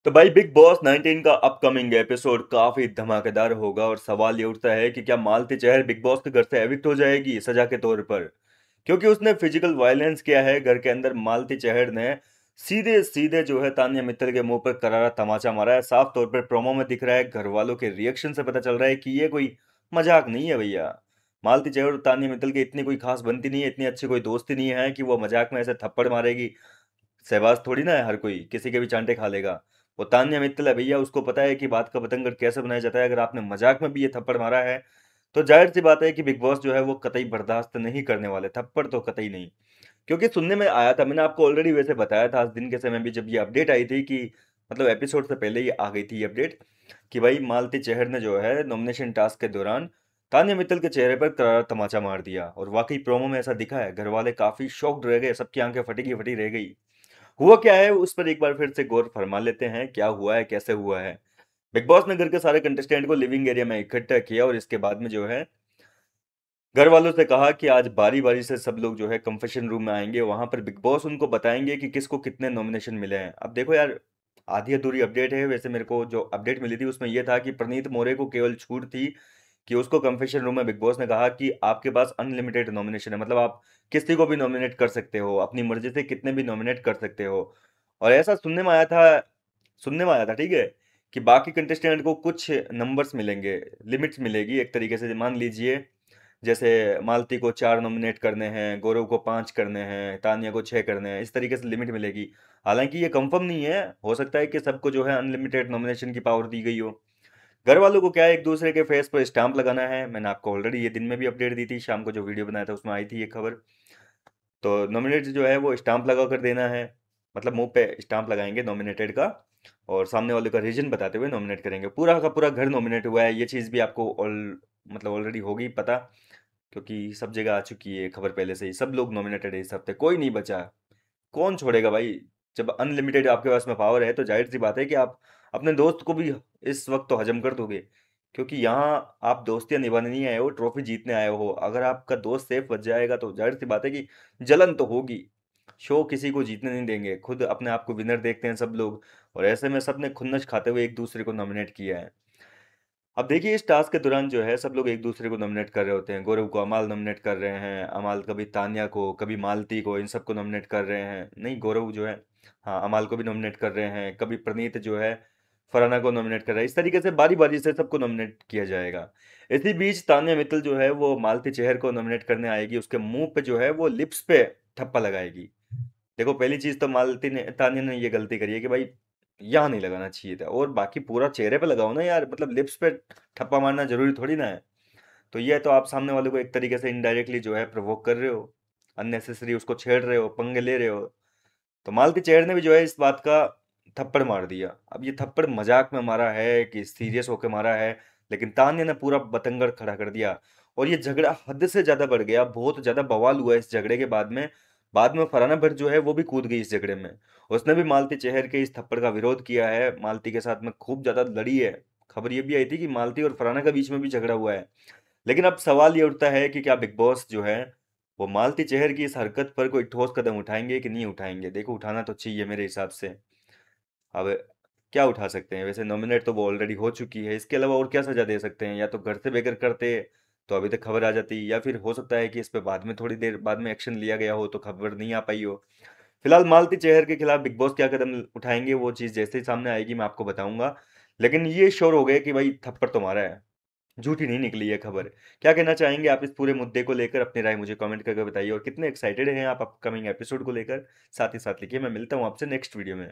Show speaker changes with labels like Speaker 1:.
Speaker 1: तो भाई big boss 19 का अपकमिंग एपिसोड काफी धमाकेदार होगा और सवाल ये उठता है कि क्या मालती चहर बिग बॉस के घर से एविक्ट हो जाएगी सजा के तौर पर। क्योंकि उसने फिजिकल वायलेंस किया है घर के अंदर। मालती चहर ने सीधे सीधे जो है तान्या मित्तल के मुंह पर करारा तमाचा मारा है। साफ तौर पर प्रोमो में दिख रहा है, घर वालों के रिएक्शन से पता चल रहा है कि ये कोई मजाक नहीं है भैया। मालती चहर और तान्या मित्तल की इतनी कोई खास बनती नहीं है, इतनी अच्छी कोई दोस्ती नहीं है कि वो मजाक में ऐसे थप्पड़ मारेगी। सहवाज थोड़ी ना है, हर कोई किसी के भी चांटे खा लेगा। वो तान्या मित्तल है भैया, उसको पता है कि बात का बतंगड़ कैसे बनाया जाता है। अगर आपने मजाक में भी ये थप्पड़ मारा है तो जाहिर सी बात है कि बिग बॉस जो है वो कतई बर्दाश्त नहीं करने वाले, थप्पड़ तो कतई नहीं। क्योंकि सुनने में आया था, मैंने आपको ऑलरेडी वैसे बताया था आज दिन के समय भी, जब ये अपडेट आई थी कि मतलब एपिसोड से पहले ही आ गई थी ये अपडेट कि भाई मालती चहर ने जो है नॉमिनेशन टास्क के दौरान तान्या मित्तल के चेहरे पर करारा तमाचा मार दिया। और वाकई प्रोमो में ऐसा दिखा है, घर वाले काफी शॉक्ड रह गए, सबकी आंखें फटी की फटी रह गई। हुआ क्या है उस पर एक बार फिर से गौर फरमा लेते हैं, क्या हुआ है कैसे हुआ है। बिग बॉस ने घर के सारे कंटेस्टेंट को लिविंग एरिया में इकट्ठा किया और इसके बाद में जो है घर वालों से कहा कि आज बारी बारी से सब लोग जो है कंफेशन रूम में आएंगे, वहां पर बिग बॉस उनको बताएंगे कि किसको कितने नॉमिनेशन मिले हैं। अब देखो यार, आधी अधूरी अपडेट है वैसे, मेरे को जो अपडेट मिली थी उसमें यह था कि प्रनीत मोरे को केवल छूट थी कि उसको कंफेशन रूम में बिग बॉस ने कहा कि आपके पास अनलिमिटेड नॉमिनेशन है, मतलब आप किसी को भी नॉमिनेट कर सकते हो, अपनी मर्जी से कितने भी नॉमिनेट कर सकते हो। और ऐसा सुनने में आया था ठीक है, कि बाकी कंटेस्टेंट को कुछ नंबर्स मिलेंगे, लिमिट्स मिलेगी एक तरीके से। मान लीजिए जैसे मालती को 4 नॉमिनेट करने हैं, गौरव को 5 करने हैं, तान्या को 6 करने हैं, इस तरीके से लिमिट मिलेगी। हालांकि ये कंफर्म नहीं है, हो सकता है कि सबको जो है अनलिमिटेड नॉमिनेशन की पावर दी गई हो। घर वालों को क्या है, एक दूसरे के फेस पर स्टाम्प लगाना है। मैंने आपको ऑलरेडी ये दिन में भी अपडेट दी थी, शाम को जो वीडियो बनाया था उसमें आई थी ये खबर। तो नॉमिनेट जो है वो स्टाम्प लगा कर देना है, मतलब मुंह पे स्टाम्प लगाएंगे नॉमिनेटेड का, और सामने वाले का रीजन बताते हुए नॉमिनेट करेंगे। पूरा का पूरा घर नॉमिनेट हुआ है, ये चीज़ भी आपको मतलब ऑलरेडी होगी पता, क्योंकि सब जगह आ चुकी है खबर पहले से ही। सब लोग नॉमिनेटेड है इस हफ्ते, कोई नहीं बचा। कौन छोड़ेगा भाई। जब अनलिमिटेड आपके पास में पावर है तो जाहिर सी बात है कि आप अपने दोस्त को भी इस वक्त तो हजम कर दोगे। क्योंकि यहाँ आप दोस्तियां निभाने नहीं आए हो, ट्रॉफी जीतने आए हो। अगर आपका दोस्त सेफ बच जाएगा तो जाहिर सी बात है कि जलन तो होगी। शो किसी को जीतने नहीं देंगे, खुद अपने आप को विनर देखते हैं सब लोग। और ऐसे में सबने खुन्नस खाते हुए एक दूसरे को नॉमिनेट किया है। अब देखिए इस टास्क के दौरान जो है सब लोग एक दूसरे को नॉमिनेट कर रहे होते हैं। गौरव को अमाल नॉमिनेट कर रहे हैं, अमाल कभी तान्या को, कभी मालती को, इन सबको नॉमिनेट कर रहे हैं। नहीं, गौरव जो है, हाँ, अमाल को भी नॉमिनेट कर रहे हैं। कभी प्रणीत जो है फरहाना को नॉमिनेट कर रहा है। इस तरीके से बारी बारी से सबको नॉमिनेट किया जाएगा। इसी बीच तान्या मित्तल जो है वो मालती चहर को नॉमिनेट करने आएगी, उसके मुंह पे जो है वो लिप्स पे थप्पा लगाएगी। देखो पहली चीज तो मालती ने तान्या ने ये गलती करी है कि भाई यहाँ नहीं लगाना चाहिए था, और बाकी पूरा चेहरे पे लगाओ ना यार, मतलब लिप्स पे ठप्पा मारना जरूरी थोड़ी ना है। तो ये तो आप सामने वाले को एक तरीके से इनडायरेक्टली जो है प्रोवोक कर रहे हो, अननेसेसरी उसको छेड़ रहे हो, पंगे ले रहे हो। तो मालती चेहर ने भी जो है इस बात का थप्पड़ मार दिया। अब ये थप्पड़ मजाक में मारा है कि सीरियस होकर मारा है, लेकिन तान्या ने पूरा बतंगड़ खड़ा कर दिया। और ये झगड़ा हद से ज्यादा बढ़ गया, बहुत ज्यादा बवाल हुआ इस झगड़े के बाद में। फरहाना भट्ट जो है वो भी कूद गई इस झगड़े में। उसने भी मालती चेहर के इस थप्पड़ का विरोध किया है, मालती के साथ में खूब ज्यादा लड़ी है। खबर ये भी आई थी कि मालती और फरहाना के बीच में भी झगड़ा हुआ है। लेकिन अब सवाल ये उठता है कि क्या बिग बॉस जो है वो मालती चेहर की इस हरकत पर कोई ठोस कदम उठाएंगे कि नहीं उठाएंगे। देखो उठाना तो चाहिए मेरे हिसाब से। अब क्या उठा सकते हैं, वैसे नॉमिनेट तो वो ऑलरेडी हो चुकी है, इसके अलावा और क्या सजा दे सकते हैं। या तो घर से बेघर करते तो अभी तक खबर आ जाती, या फिर हो सकता है कि इस पे बाद में थोड़ी देर बाद में एक्शन लिया गया हो तो खबर नहीं आ पाई हो। फिलहाल मालती चेहर के खिलाफ बिग बॉस क्या कदम उठाएंगे वो चीज़ जैसे ही सामने आएगी मैं आपको बताऊंगा। लेकिन ये श्योर हो गया कि भाई थप्पड़ तो मारा है, झूठी नहीं निकली है खबर। क्या कहना चाहेंगे आप इस पूरे मुद्दे को लेकर, अपनी राय मुझे कमेंट करके बताइए। और कितने एक्साइटेड हैं आप अपकमिंग एपिसोड को लेकर, साथ ही साथ लिखिए। मैं मिलता हूँ आपसे नेक्स्ट वीडियो में।